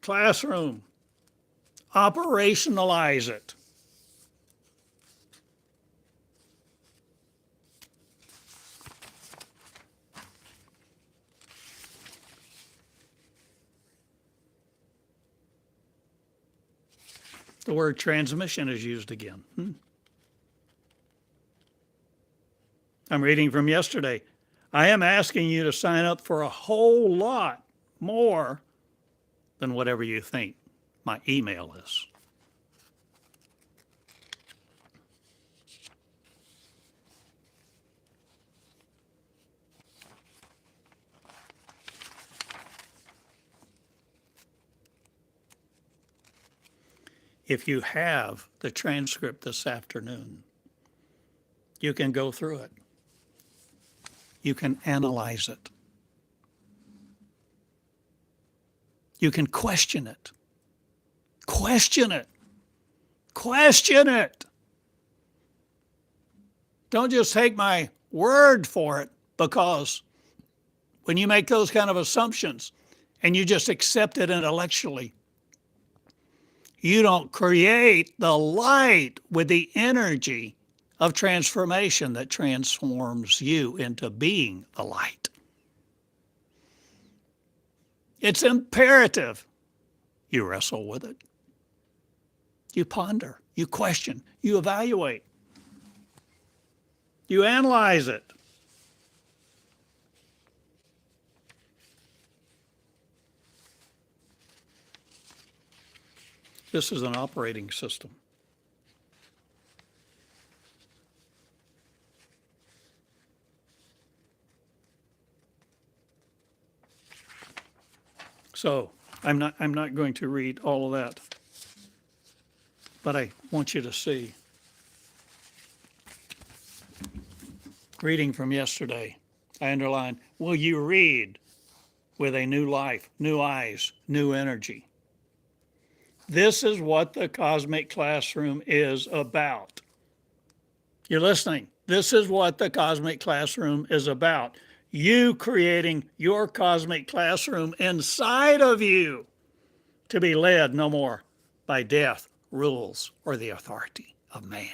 Classroom. Operationalize it. The word transmission is used again. I'm reading from yesterday. I am asking you to sign up for a whole lot more than whatever you think my email is. If you have the transcript this afternoon, you can go through it. You can analyze it. You can question it. Question it. Question it. Don't just take my word for it, because when you make those kind of assumptions and you just accept it intellectually, you don't create the light with the energy of transformation that transforms you into being the light. It's imperative you wrestle with it. You ponder, you question, you evaluate, you analyze it. This is an operating system. So I'm not going to read all of that, but I want you to see. Reading from yesterday, I underlined, will you read with a new life, new eyes, new energy? This is what the Cosmic Classroom is about. You're listening. This is what the Cosmic Classroom is about. You creating your Cosmic Classroom inside of you to be led no more by death, rules, or the authority of man.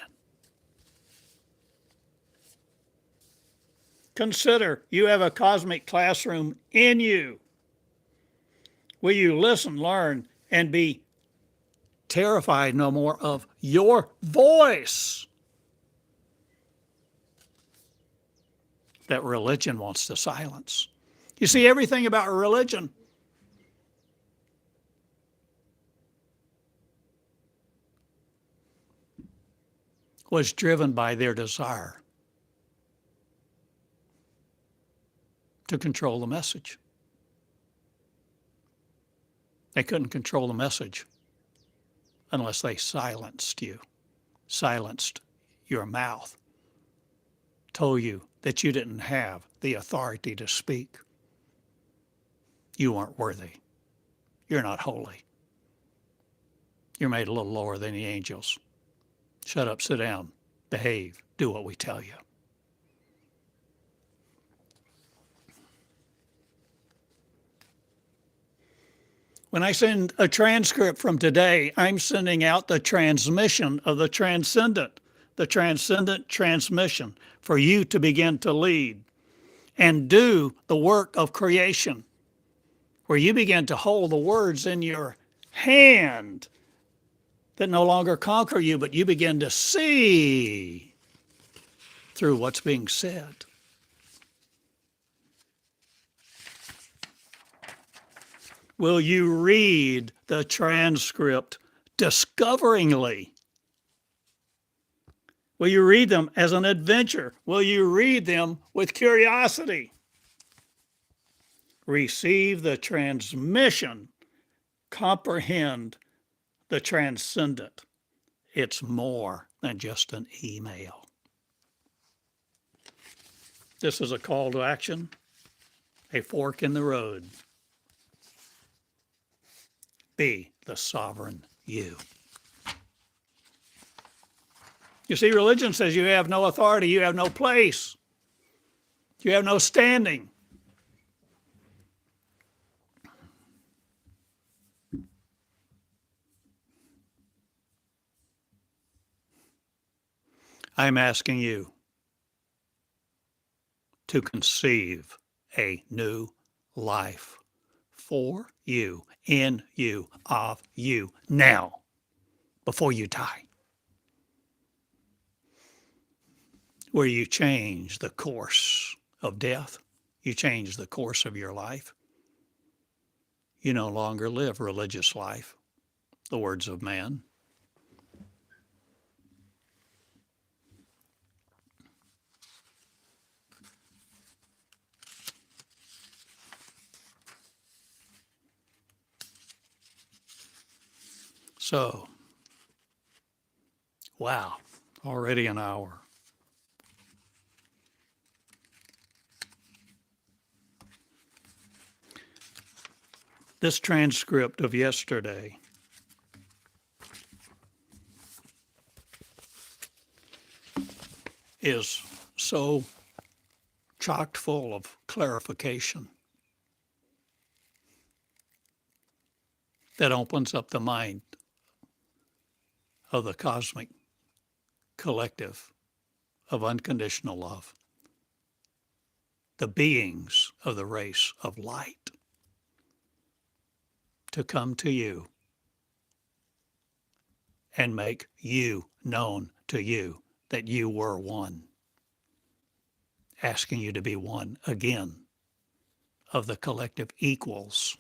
Consider you have a Cosmic Classroom in you. Will you listen, learn, and be terrified no more of your voice that religion wants to silence. You see, everything about religion was driven by their desire to control the message. They couldn't control the message unless they silenced you, silenced your mouth, told you that you didn't have the authority to speak. You weren't worthy. You're not holy. You're made a little lower than the angels. Shut up, sit down, behave, do what we tell you. When I send a transcript from today, I'm sending out the transmission of the transcendent transmission for you to begin to lead and do the work of creation, where you begin to hold the words in your hand that no longer conquer you, but you begin to see through what's being said. Will you read the transcript discoveringly? Will you read them as an adventure? Will you read them with curiosity? Receive the transmission. Comprehend the transcendent. It's more than just an email. This is a call to action, a fork in the road. Be the sovereign you. You see, religion says you have no authority, you have no place, you have no standing. I'm asking you to conceive a new life for you, in you, of you, now, before you die, where you change the course of death, you change the course of your life. You no longer live religious life, the words of man. So, wow, already an hour. This transcript of yesterday is so chock full of clarification that opens up the mind of the cosmic collective of unconditional love, the beings of the race of light, to come to you and make you known to you that you were one, asking you to be one again of the collective equals,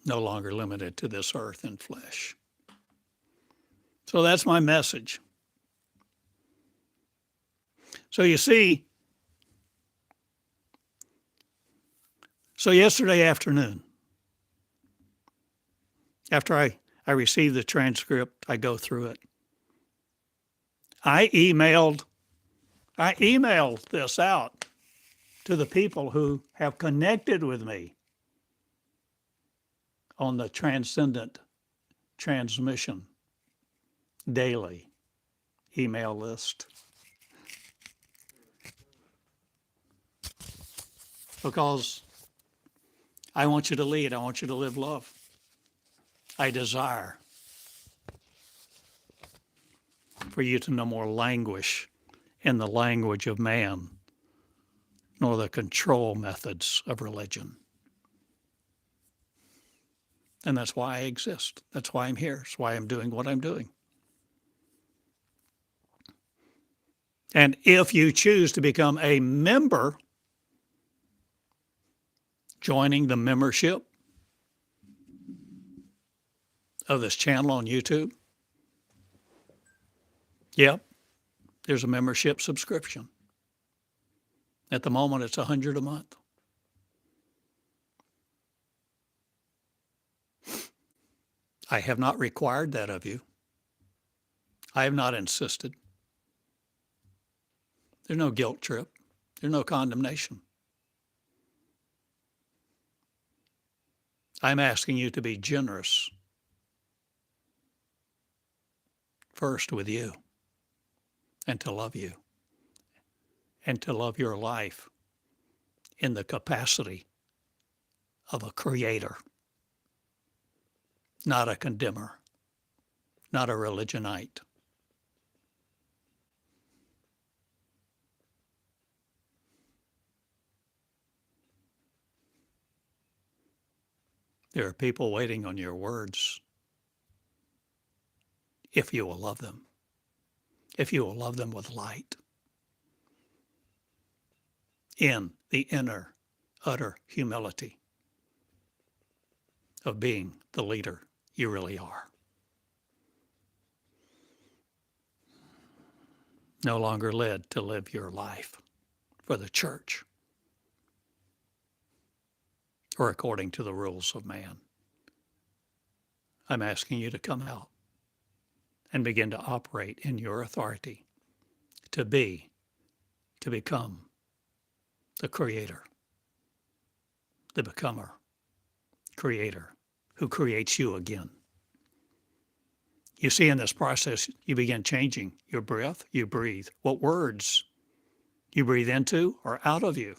no longer limited to this earth and flesh. So that's my message. So you see, so yesterday afternoon, after I received the transcript, I go through it. I emailed this out to the people who have connected with me on the Transcendent Transmission daily email list. Because I want you to lead. I want you to live love. I desire for you to no more languish in the language of man, nor the control methods of religion. And that's why I exist. That's why I'm here. That's why I'm doing what I'm doing. And if you choose to become a member, joining the membership of this channel on YouTube, yep, there's a membership subscription. At the moment, it's $100 a month. I have not required that of you. I have not insisted. There's no guilt trip. There's no condemnation. I'm asking you to be generous first with you, and to love you, and to love your life in the capacity of a creator, not a condemner, not a religionite. There are people waiting on your words if you will love them, if you will love them with light in the inner, utter humility of being the leader you really are. No longer led to live your life for the church or according to the rules of man. I'm asking you to come out and begin to operate in your authority to become the creator, the becomer, creator who creates you again. You see, in this process, you begin changing your breath, you breathe, what words you breathe into or out of you.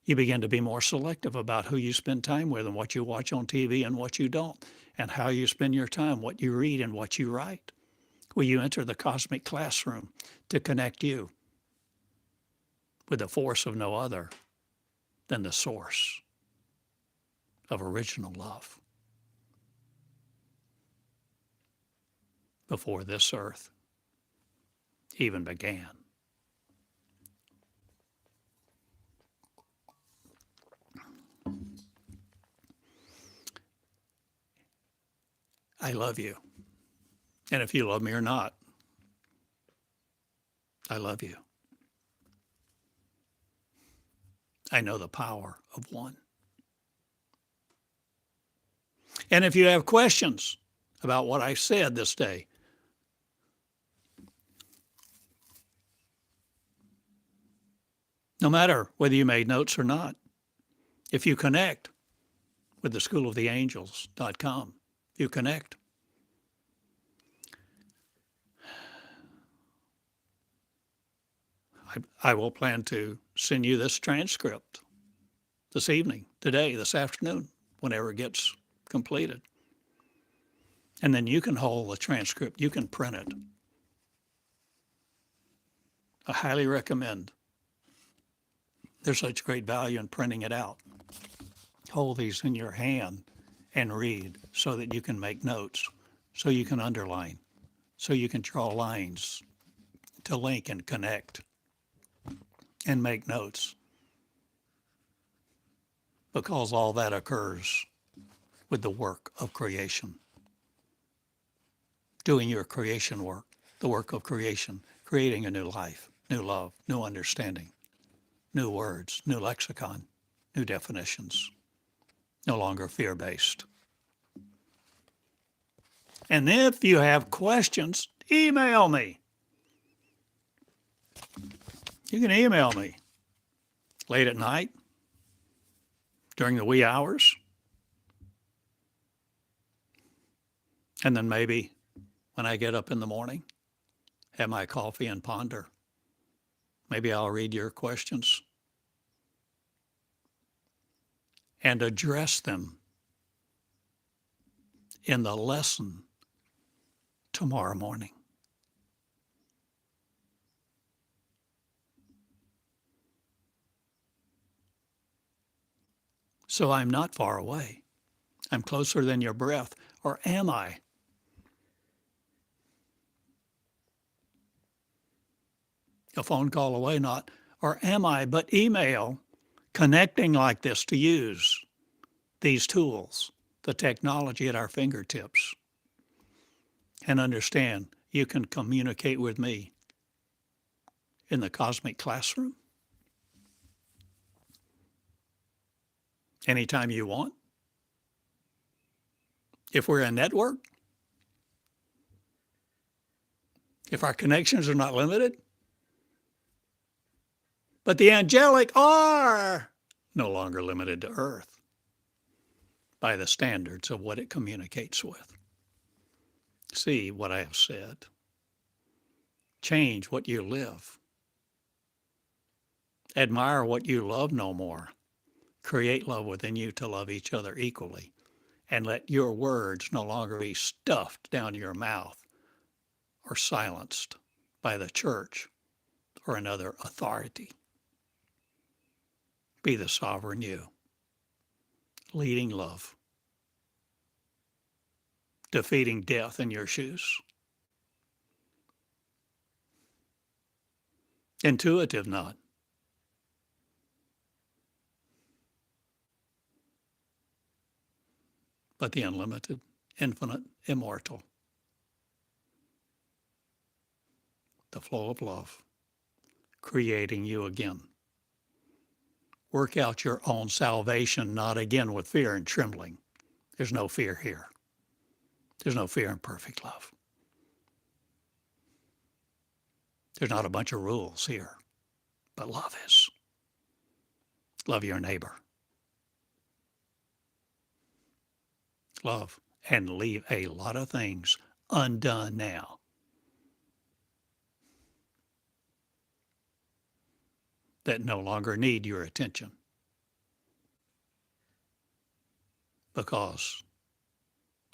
You begin to be more selective about who you spend time with and what you watch on TV and what you don't, and how you spend your time, what you read and what you write. Will you enter the cosmic classroom to connect you with the force of no other than the source of original love before this earth even began? I love you. And if you love me or not, I love you. I know the power of one. And if you have questions about what I said this day, no matter whether you made notes or not, if you connect with the schooloftheangels.com, you connect. I will plan to send you this transcript this evening, today, this afternoon, whenever it gets completed. And then you can hold the transcript. You can print it. I highly recommend. There's such great value in printing it out. Hold these in your hand and read so that you can make notes, so you can underline, so you can draw lines to link and connect and make notes. Because all that occurs with the work of creation. Doing your creation work, the work of creation, creating a new life, new love, new understanding, new words, new lexicon, new definitions, no longer fear-based. And if you have questions, email me. You can email me late at night, during the wee hours, and then maybe when I get up in the morning, have my coffee and ponder. Maybe I'll read your questions and address them in the lesson tomorrow morning. So I'm not far away. I'm closer than your breath. Or am I? A phone call away, not, or am I, but email, connecting like this to use these tools, the technology at our fingertips, and understand you can communicate with me in the cosmic classroom anytime you want. If we're a network, if our connections are not limited, but the angelic are no longer limited to Earth by the standards of what it communicates with. See what I have said. Change what you live. Admire what you love no more. Create love within you to love each other equally. And let your words no longer be stuffed down your mouth or silenced by the church or another authority. Be the sovereign you, leading love, defeating death in your shoes. Intuitive not. But the unlimited, infinite, immortal. The flow of love, creating you again. Work out your own salvation, not again with fear and trembling. There's no fear here. There's no fear in perfect love. There's not a bunch of rules here, but love is. Love your neighbor. Love and leave a lot of things undone now. That no longer need your attention. Because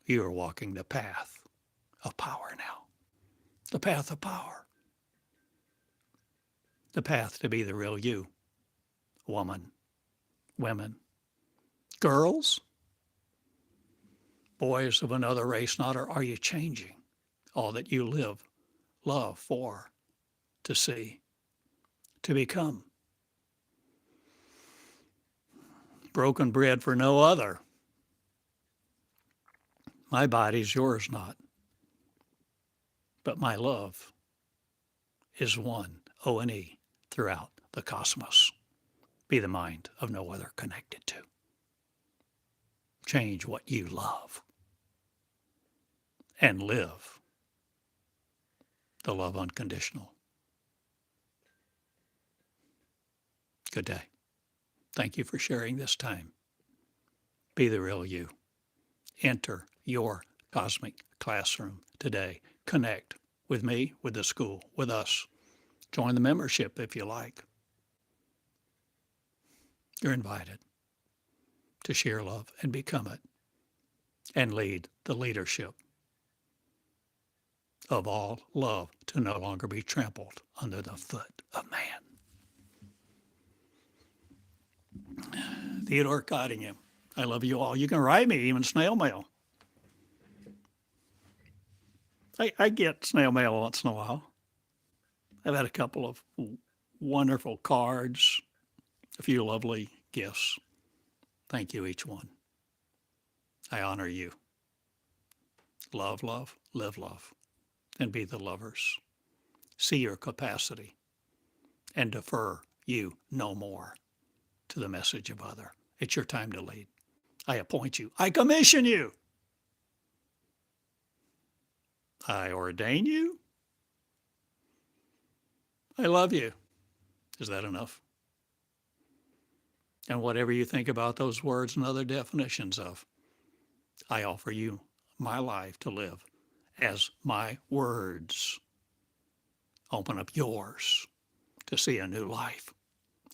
you are walking the path of power now. The path of power. The path to be the real you. Woman, women, girls, boys of another race, not, or are you changing all that you live, love for, to see, to become? Broken bread for no other. My body's yours not, but my love is one, O-N-E, throughout the cosmos. Be the mind of no other connected to. Change what you love and live the love unconditional. Good day. Thank you for sharing this time. Be the real you. Enter your cosmic classroom today. Connect with me, with the school, with us. Join the membership if you like. You're invited to share love and become it and lead the leadership of all love to no longer be trampled under the foot of man. Theodore Cottingham. I love you all. You can write me, even snail mail. I get snail mail once in a while. I've had a couple of wonderful cards, a few lovely gifts. Thank you, each one. I honor you. Love, love, live love, and be the lovers. See your capacity and defer you no more to the message of other. It's your time to lead. I appoint you. I commission you. I ordain you. I love you. Is that enough? And whatever you think about those words and other definitions of, I offer you my life to live as my words. Open up yours to see a new life,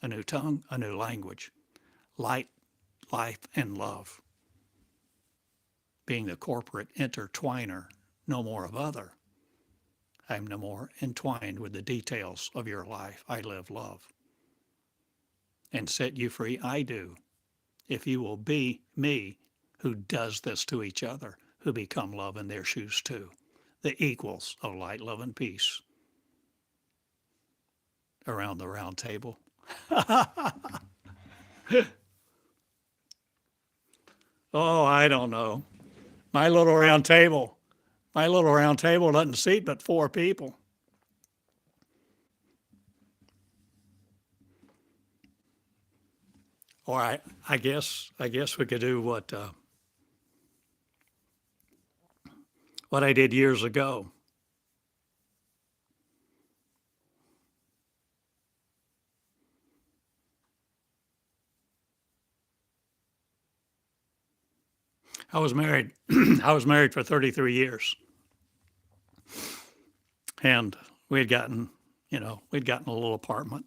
a new tongue, a new language, light, life, and love. Being the corporate intertwiner, no more of other. I'm no more entwined with the details of your life. I live love. And set you free, I do. If you will be me, who does this to each other, who become love in their shoes too. The equals of light, love, and peace around the round table. Oh, I don't know. My little round table, my little round table doesn't seat but 4 people. Or I guess we could do what I did years ago. I was married. I was married for 33 years, and we'd gotten a little apartment,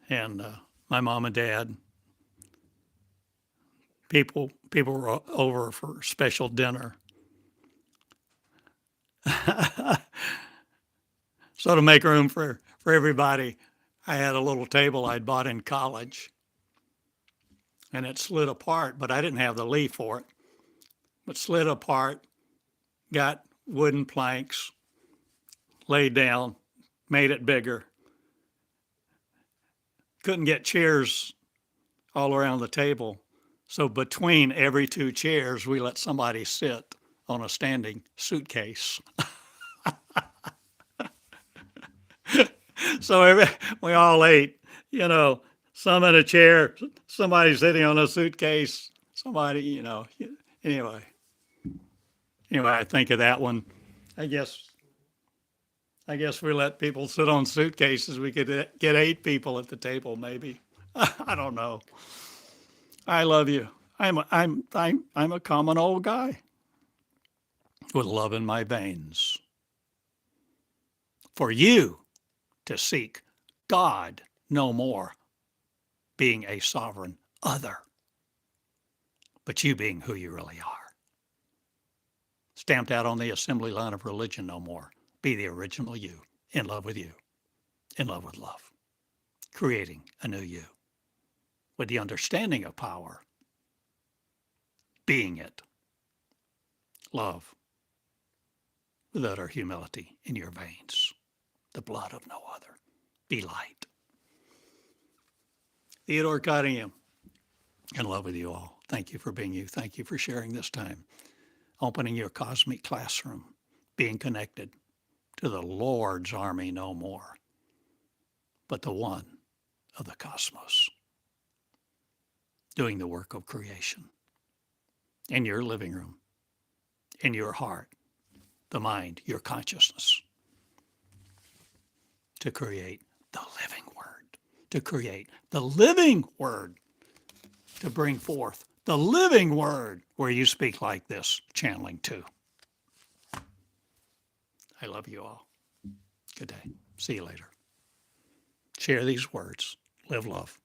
and my mom and dad, people were over for special dinner. So to make room for everybody, I had a little table I'd bought in college, and it slid apart, but I didn't have the leaf for it. But slid apart, got wooden planks, laid down, made it bigger. Couldn't get chairs all around the table. So between every 2 chairs, we let somebody sit on a standing suitcase. So we all ate, some in a chair, somebody sitting on a suitcase, somebody, anyway. Anyway, I think of that one. I guess we let people sit on suitcases. We could get 8 people at the table, maybe. I don't know. I love you. I'm a common old guy with love in my veins. For you to seek God no more, being a sovereign other, but you being who you really are. Stamped out on the assembly line of religion no more. Be the original you, in love with you, in love with love, creating a new you with the understanding of power, being it, love, with utter humility in your veins, the blood of no other. Be light. Theodore Cottingham, in love with you all. Thank you for being you. Thank you for sharing this time, opening your cosmic classroom, being connected to the Lord's army no more, but the one of the cosmos, doing the work of creation in your living room, in your heart, the mind, your consciousness, to create the living word, to create the living word, to bring forth the living word where you speak like this, channeling too. I love you all. Good day. See you later. Share these words. Live love.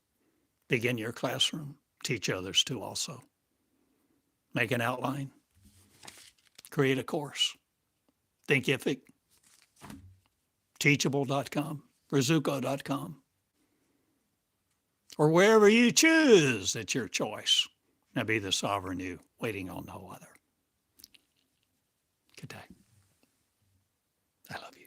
Begin your classroom. Teach others to also. Make an outline. Create a course. Thinkific. Teachable.com. Rizuko.com. Or wherever you choose, it's your choice. Now be the sovereign you, waiting on no other. Good day. I love you.